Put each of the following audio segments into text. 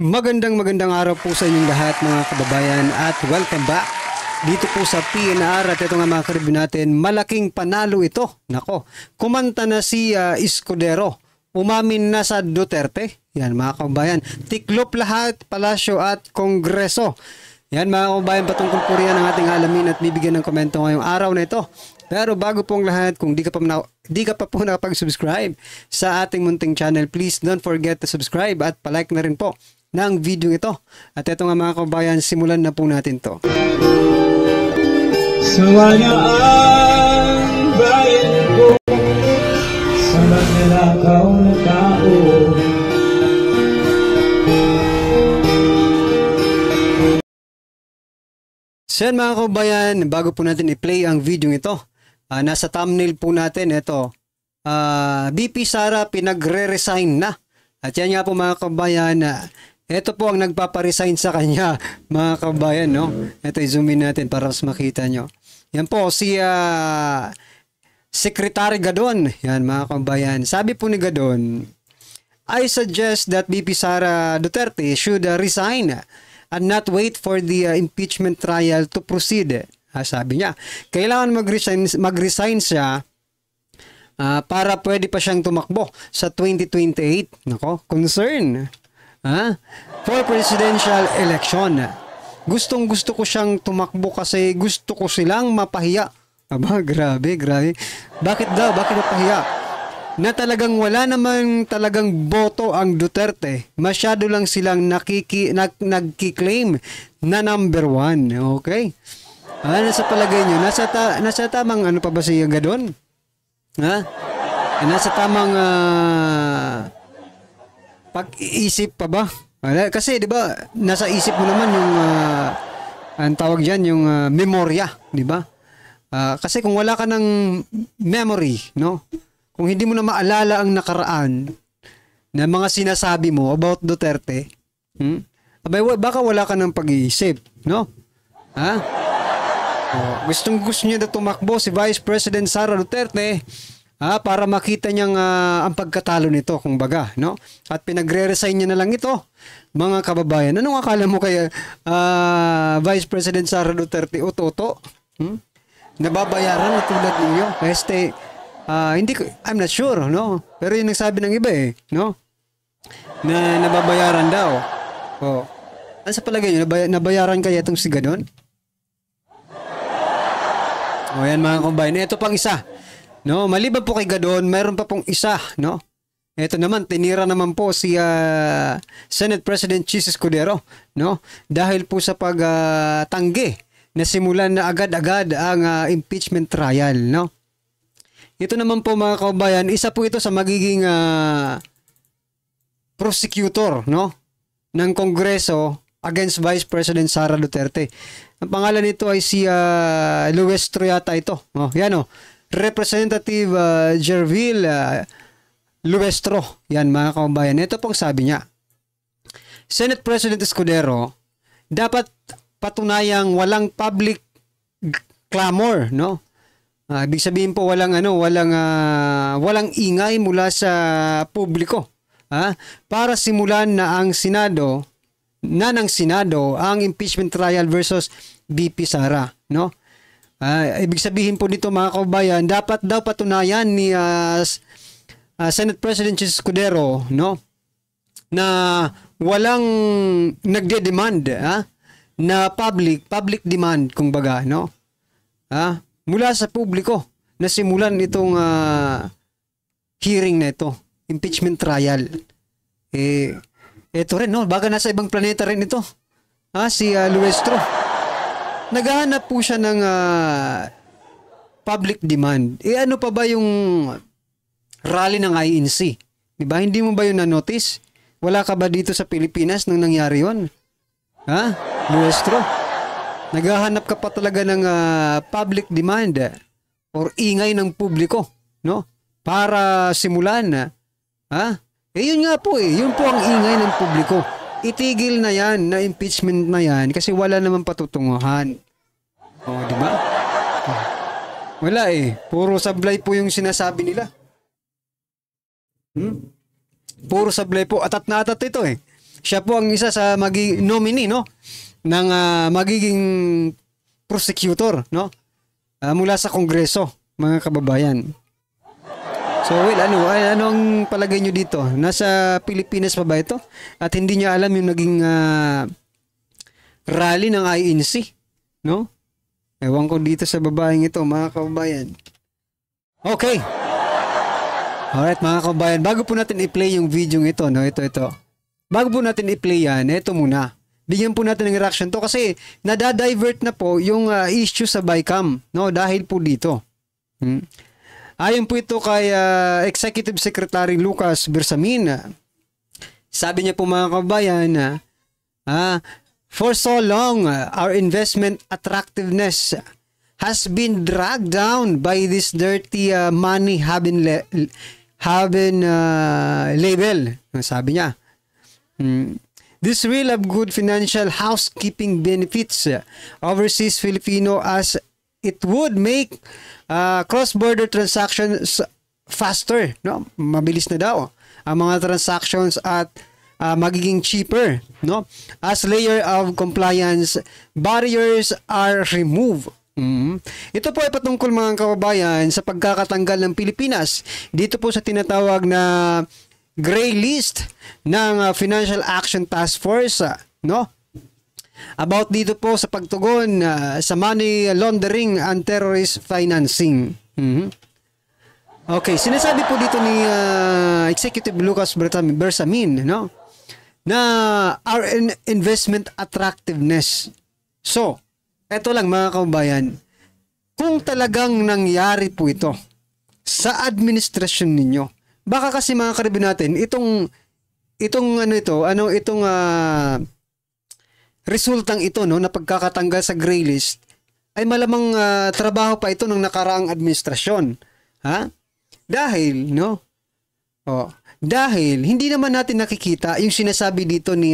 Magandang araw po sa inyong lahat mga kababayan at welcome back dito po sa PNR. At ito nga mga karibyo natin, malaking panalo ito. Nako, kumanta na si Escudero, umamin na sa Duterte. Yan mga kababayan, tiklop lahat, palasyo at kongreso. Yan mga kababayan, patungkol po riyan ang ating alamin at bibigyan ng komento ngayong araw na ito. Pero bago pong lahat, kung di ka pa po nakapag-subscribe sa ating munting channel, please don't forget to subscribe at palike na rin po ng video ito. At ito nga mga kababayan, simulan na po natin to. Sawanya ang bayan ko sa magnanakaw na tao. So yan mga kababayan, bago po natin i-play ang video ito, nasa thumbnail po natin ito, VP Sara pinagre-resign na. At yan nga po mga kababayan, ito po ang nagpaparesign sa kanya mga kababayan, no? Ito i-zoom in natin para mas makita nyo. Yan po si Secretary Gadon. Yan mga kababayan. Sabi po ni Gadon, I suggest that VP Sara Duterte should resign and not wait for the impeachment trial to proceed. Sabi niya, kailangan mag-resign siya para pwede pa siyang tumakbo sa 2028. Nako, concern. For presidential election. Gustong-gusto ko siyang tumakbo kasi gusto ko silang mapahiya. Aba, grabe. Bakit daw? Bakit mapahiya? Na talagang wala naman talagang boto ang Duterte. Masyado lang silang nagki-claim na number 1. Okay? Nasa palagay nyo? Nasa tamang ano pa ba siya Gadon? Nasa tamang pag-iisip pa ba? Kasi 'di ba, nasa isip mo naman yung ang tawag diyan yung memorya, 'di ba? Kasi kung wala ka ng memory, no? Kung hindi mo na maalala ang nakaraan na mga sinasabi mo about Duterte, baka wala ka ng pag-iisip, no? Gustong-gusto niya na tumakbo si Vice President Sara Duterte para makita niyang ang pagkatalo nito, kung baga, no? At pinagre-resign niya na lang ito, mga kababayan. Anong akala mo kaya Vice President Sara Duterte uto-uto? Nababayaran na tulad ninyo? I'm not sure, no? Pero yun ang sabi ng iba no? Na nababayaran daw. Ano sa palagay niyo, nabayaran kaya itong si Gadon? Yan mga kababayan. Ito pang isa. No, maliban po kay Gadon, mayroon pa pong isa, no? Ito naman, tinira naman po si Senate President Chis Escudero, no? Dahil po sa pagtanggi na simulan na agad-agad ang impeachment trial, no? Ito naman po mga kababayan, isa po ito sa magiging prosecutor, no? Ng Kongreso against Vice President Sara Duterte. Ang pangalan nito ay si Luestro yata ito. Yan Representative Jervil Luestro. Yan mga kababayan. Ito pong sabi niya. Senate President Escudero, dapat patunayang walang public clamor, no? Ibig sabihin po walang ingay mula sa publiko, para simulan ng Senado ang impeachment trial versus VP Sara, no? Ibig sabihin po dito mga kababayan, dapat daw patunayan ni Senate President Chis Escudero, no, na walang nagde-demand na public demand, kung baga, no, mula sa publiko na simulan itong hearing na ito, impeachment trial. Ito rin, no, baga nasa ibang planeta rin ito, si Luestro. Naghahanap po siya ng public demand. Ano pa ba yung rally ng INC? Diba? Hindi mo ba yun na-notice? Wala ka ba dito sa Pilipinas nung nangyari yun? Luestro? Naghahanap ka pa talaga ng public demand or ingay ng publiko, no? Para simulan. Yun nga po Yun po ang ingay ng publiko. Itigil na yan, na impeachment na yan, kasi wala naman patutunguhan. Di ba? Wala Puro sablay po yung sinasabi nila. Puro sablay po. Atat na atat ito Siya po ang isa sa nominee, no, ng magiging prosecutor, no, mula sa Kongreso, mga kababayan. So, well, anong palagay nyo dito? Nasa Pilipinas pa ba ito? At hindi niya alam yung naging rally ng INC, no? Ewan ko dito sa babaeng ito, mga kababayan. Okay. Alright, mga kababayan, bago po natin i-play yung video ito, no? Ito. Bago po natin i-play yan, ito muna. Bigyan po natin ng reaction to kasi nadadivert na po yung issue sa BICAM, no? Dahil po dito. Ayon po ito kay Executive Secretary Lucas Bersamin. Sabi niya po, mga kababayan, for so long, our investment attractiveness has been dragged down by this dirty money having label. Sabi niya, this will have good financial housekeeping benefits overseas Filipino as it would make cross-border transactions faster, no? Mabilis na daw ang mga transactions at magiging cheaper, no? As layer of compliance barriers are removed. Ito po ay patungkol, mga kababayan, sa pagkakatanggal ng Pilipinas dito po sa tinatawag na gray list ng Financial Action Task Force, no? About dito po sa pagtugon sa money laundering and terrorist financing. Okay, sinasabi po dito ni Executive Lucas Bersamin, no, na our investment attractiveness. So, eto lang, mga kababayan, kung talagang nangyari po ito sa administrasyon ninyo, baka kasi, mga karibin natin, itong resultang ito, no, na pagkakatanggal sa gray list ay malamang trabaho pa ito ng nakaraang administrasyon. Dahil, no? Dahil hindi naman natin nakikita yung sinasabi dito ni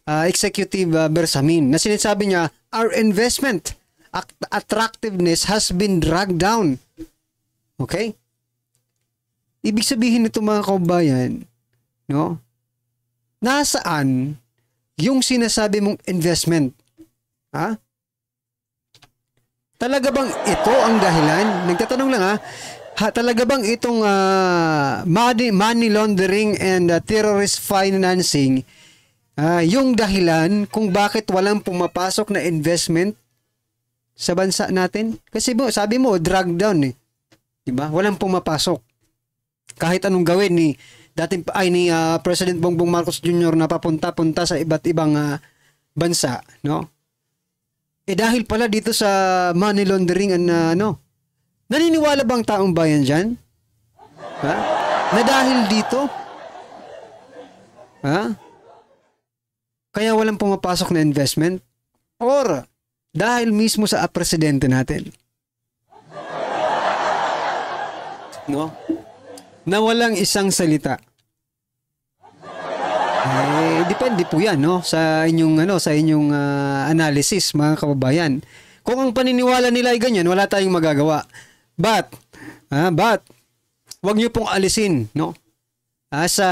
Executive Bersamin na sinasabi niya, our investment attractiveness has been dragged down. Okay? Ibig sabihin nito, mga kababayan, no? Nasaan yung sinasabi mong investment? Talaga bang ito ang dahilan? Nagtatanong lang, talaga bang itong money laundering and terrorist financing yung dahilan kung bakit walang pumapasok na investment sa bansa natin? Kasi sabi mo, drag down, diba? Walang pumapasok. Kahit anong gawin ni President Bongbong Marcos Jr. na papunta-punta sa iba't ibang bansa, no? Dahil pala dito sa money laundering and naniniwala bang taong bayan dyan? Na dahil dito? Kaya walang pumapasok na investment? Or dahil mismo sa presidente natin? No? Na walang isang salita. Depende po 'yan, no, sa inyong analysis, mga kababayan. Kung ang paniniwala nila ay ganyan, wala tayong magagawa. But wag niyo pong alisin, no, sa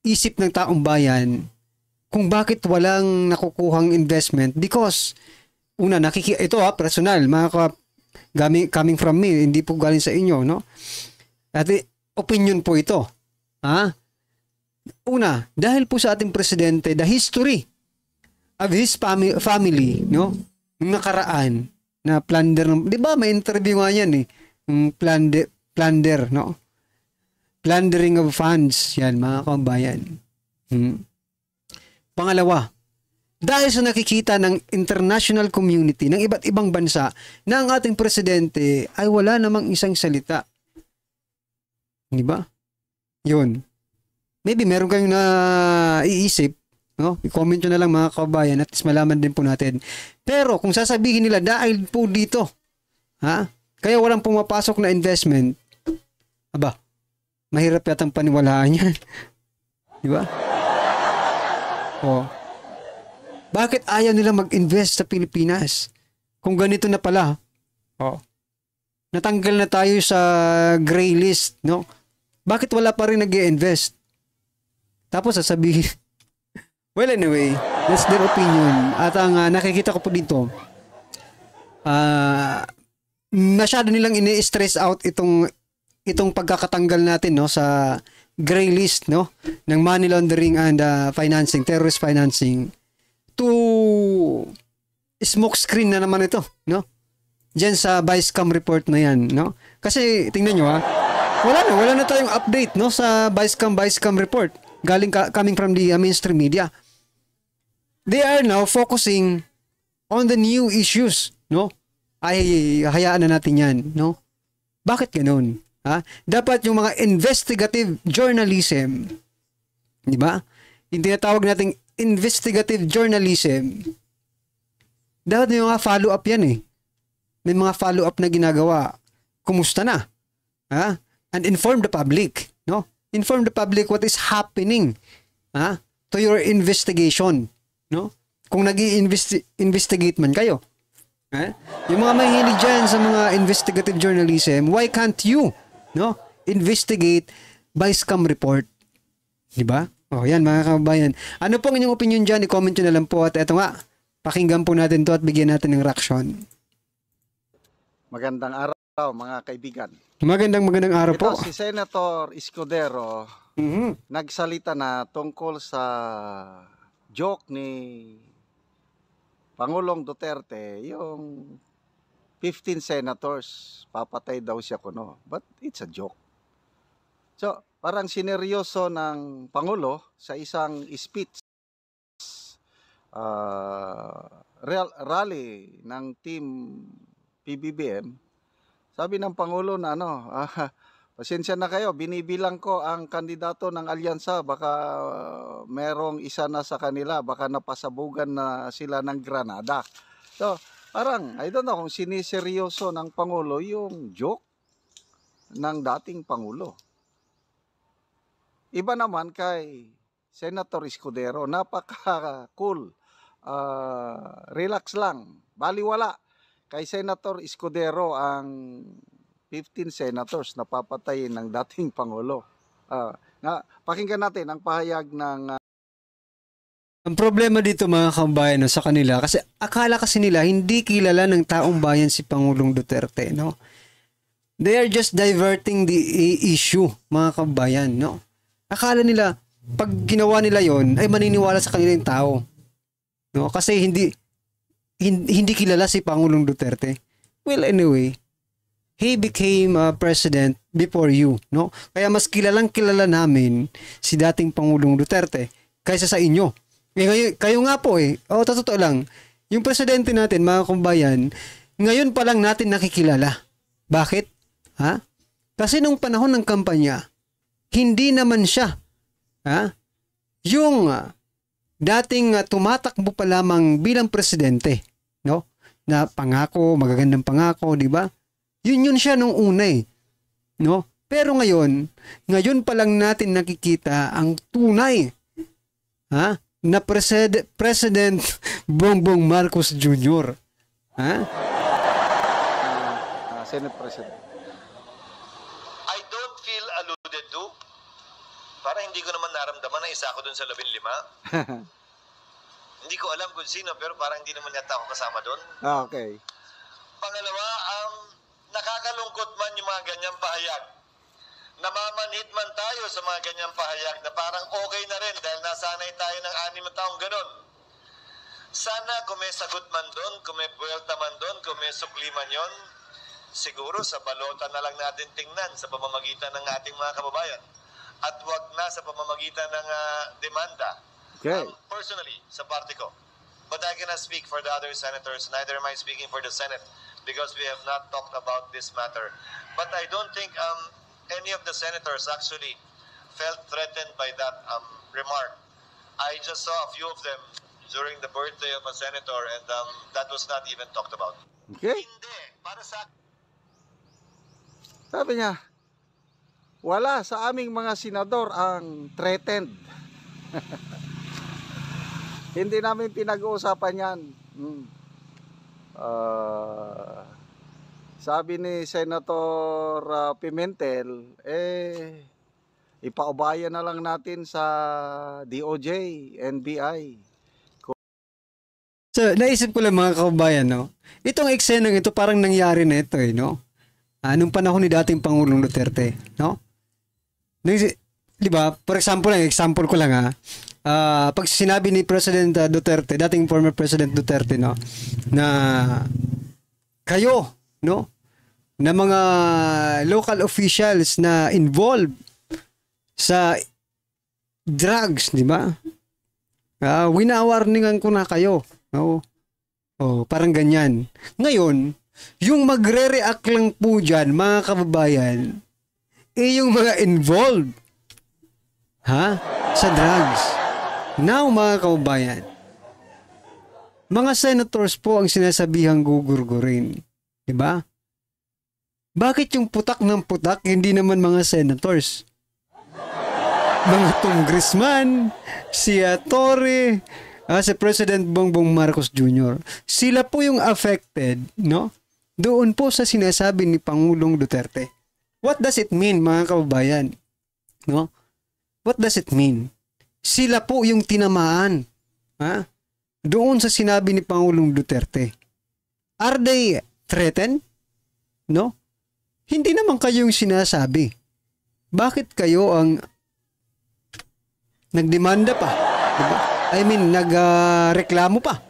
isip ng taong bayan kung bakit walang nakukuhang investment, because una, ito personal, coming from me, hindi po galing sa inyo, no? At opinion po ito. Una, dahil po sa ating presidente, the history of his family, no? Nung nakaraan na plunder, 'di ba? May interview nga yan plunder, no? Plundering of funds, yan, mga kababayan. Pangalawa, dahil sa nakikita ng international community ng iba't ibang bansa na ang ating presidente ay wala namang isang salita. Di ba? Yun. Maybe meron kayong iisip, no? I-comment nyo na lang, mga kababayan, at malaman din po natin. Pero kung sasabihin nila dahil po dito, kaya walang pumapasok na investment, mahirap yatang paniwalaan yan. Di ba? Bakit ayaw nila mag-invest sa Pilipinas? Kung ganito na pala, natanggal na tayo sa gray list, no? Bakit wala pa rin nag-i-invest? Tapos sasabihin, well anyway, that's their opinion. At ang nakikita ko po dito, masyado nilang ini-stress out itong pagkakatanggal natin, no, sa gray list, no, ng money laundering and financing, terrorist financing, to smoke screen na naman ito, no, diyan sa Vicecam report na yan, no. Kasi tingnan nyo, wala na tayong update, no, sa Vicecam report coming from the mainstream media. They are now focusing on the new issues, no. Ay hayaan na natin yan, no. Bakit ganoon? Dapat yung mga investigative journalism, di ba? Yung tinatawag nating investigative journalism, dapat may mga follow-up yan eh. May mga follow-up na ginagawa. Kumusta na? And inform the public, no? Inform the public what is happening to your investigation, no? Kung nag-i-investigate man kayo. Yung mga mahilig dyan sa mga investigative journalism, why can't you, no, investigate Vicecam report? Diba? Yan mga kabayan. Ano pong inyong opinion dyan? I-comment nyo na lang po. At eto nga, pakinggan po natin to at bigyan natin ng reaction. Magandang araw mga kaibigan. Magandang araw po. Si Senator Escudero nagsalita na tungkol sa joke ni Pangulong Duterte, yung 15 senators, papatay daw siya kuno. But it's a joke. So, parang sineryoso ng Pangulo sa isang speech, rally ng team PBBM. Sabi ng Pangulo na pasensya na kayo, binibilang ko ang kandidato ng alyansa, baka merong isa na sa kanila, baka napasabugan na sila ng granada. So, parang, I don't know kung siniseryoso ng Pangulo yung joke ng dating Pangulo. Iba naman kay Senator Escudero, napaka-cool, relax lang, baliwala. Kay Senator Escudero ang 15 senators na papatayin ng dating Pangulo. Pakinggan natin ang pahayag ng... Ang problema dito mga kabayan, no, sa kanila, kasi akala kasi nila hindi kilala ng taong bayan si Pangulong Duterte, no? They are just diverting the issue, mga kabayan, no? Akala nila, pag ginawa nila yon ay maniniwala sa kanila yung tao. No? Kasi hindi kilala si Pangulong Duterte. Well, anyway, he became president before you, no? Kaya mas kilala namin si dating Pangulong Duterte kaysa sa inyo. Kayo nga po totoo lang, yung presidente natin, mga kumbayan, ngayon pa lang natin nakikilala. Bakit? Kasi nung panahon ng kampanya, hindi naman siya, yung dating tumatakbo pa lamang bilang presidente, no? Na pangako, magagandang pangako, di ba? Yun siya nung una no? Pero ngayon pa lang natin nakikita ang tunay, na President Bongbong Marcos Jr. Senate President. I don't feel alluded to. Para hindi ko naman naramdaman na isa ako dun sa 15. Hindi ko alam kung sino, pero parang hindi naman yata ako kasama dun. Okay. Pangalawa, nakakalungkot man yung mga ganyang pahayag. Namamanhid man tayo sa mga ganyang pahayag na parang okay na rin dahil nasanay tayo ng 6 na taong ganun. Sana kung may sagot man doon, kung may buwelta man doon, kung may sukli man yun, siguro sa balota na lang natin tingnan sa pamamagitan ng ating mga kababayan. At wag na sa pamamagitan ng demanda. Okay. Personally, sa party ko. But I cannot speak for the other senators, neither am I speaking for the Senate because we have not talked about this matter. But I don't think any of the senators actually felt threatened by that remark. I just saw a few of them during the birthday of a senator and that was not even talked about. Okay. Hindi. Para sa... Sabi niya, wala sa aming mga senador ang threatened. Hindi namin pinag-uusapan yan. Sabi ni Senator Pimentel, ipaubayan na lang natin sa DOJ, NBI. So, naisip ko lang mga kababayan, no? Itong eksenang ito parang nangyari na ito, no? Nung panahon ni dating Pangulong Duterte, no? Di ba? For example ko lang pag sinabi ni President Duterte, dating former President Duterte, no, na kayo, no, na mga local officials na involved sa drugs, di ba? Wina-warningan ko na kayo. No? Parang ganyan. Ngayon, yung magre-react lang po dyan, mga kababayan, yung mga involved sa drugs. Now, mga kababayan, mga senators po ang sinasabihang gugurgurin. Diba? Bakit yung putak ng putak, hindi naman mga senators? Mga congressman, si Torre, si President Bongbong Marcos Jr. Sila po yung affected, no? Doon po sa sinasabi ni Pangulong Duterte. What does it mean, mga kababayan? No? What does it mean? Sila po yung tinamaan. Doon sa sinabi ni Pangulong Duterte. Are they threatened? No? Hindi naman kayo yung sinasabi. Bakit kayo ang nagdemanda pa? Diba? I mean, nagreklamo pa.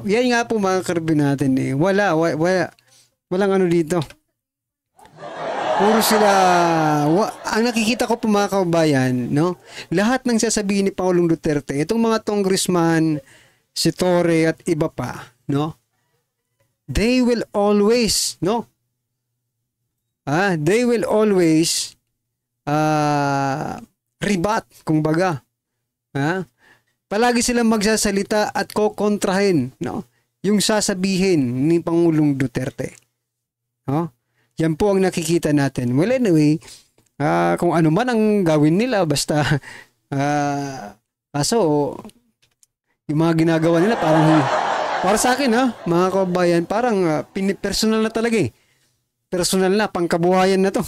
Yan nga po mga karabin natin eh. Walang ano dito. Puro sila, ang nakikita ko po mga kababayan, no? Lahat ng sasabihin ni Pangulong Duterte, itong mga congressman, si Torre at iba pa, no? They will always, no? They will always rebut, kumbaga. Palagi silang magsasalita at kokontrahin, no? Yung sasabihin ni Pangulong Duterte. No? Yan po ang nakikita natin. Well, anyway, kung ano man ang gawin nila, basta yung mga ginagawa nila parang para sa akin, mga kababayan, parang personal na talaga eh. Personal na, pangkabuhayan na to.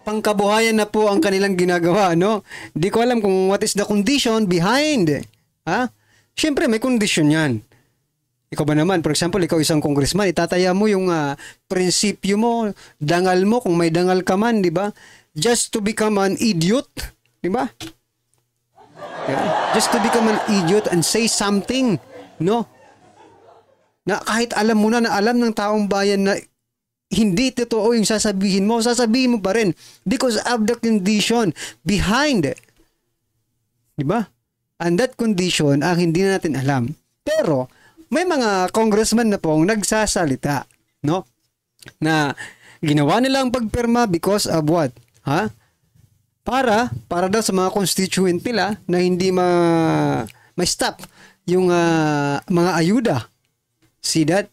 Pangkabuhayan na po ang kanilang ginagawa, no? Di ko alam kung what is the condition behind. Siyempre, may condition yan. Ikaw ba naman, for example, ikaw isang congressman, itataya mo yung prinsipyo mo, dangal mo, kung may dangal ka man, di ba? Just to become an idiot, di ba? Yeah. Just to become an idiot and say something, no? Na kahit alam mo na alam ng taong bayan na hindi totoo yung sasabihin mo pa rin because of the condition behind. Di ba? And that condition ang hindi na natin alam. Pero, may mga congressman na pong nagsasalita, no? Na ginawa nila ang pagpirma because of what? Para daw sa mga constituent nila na hindi ma-stop yung mga ayuda. See that?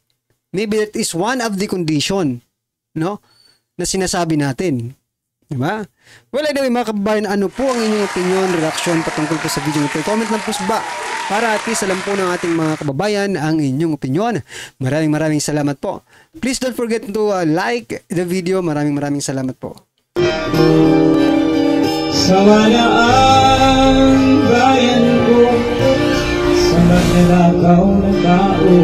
Maybe that is one of the condition, no? Na sinasabi natin. Diba? Well, anyway, mga kababayan, ano po ang inyong opinion, reaction patungkol po sa video nito? Comment lang po ba para at least alam po ng ating mga kababayan ang inyong opinion. Maraming salamat po. Please don't forget to like the video. Maraming salamat po. Sama na ang bayan ko sa magnanakaw na tao.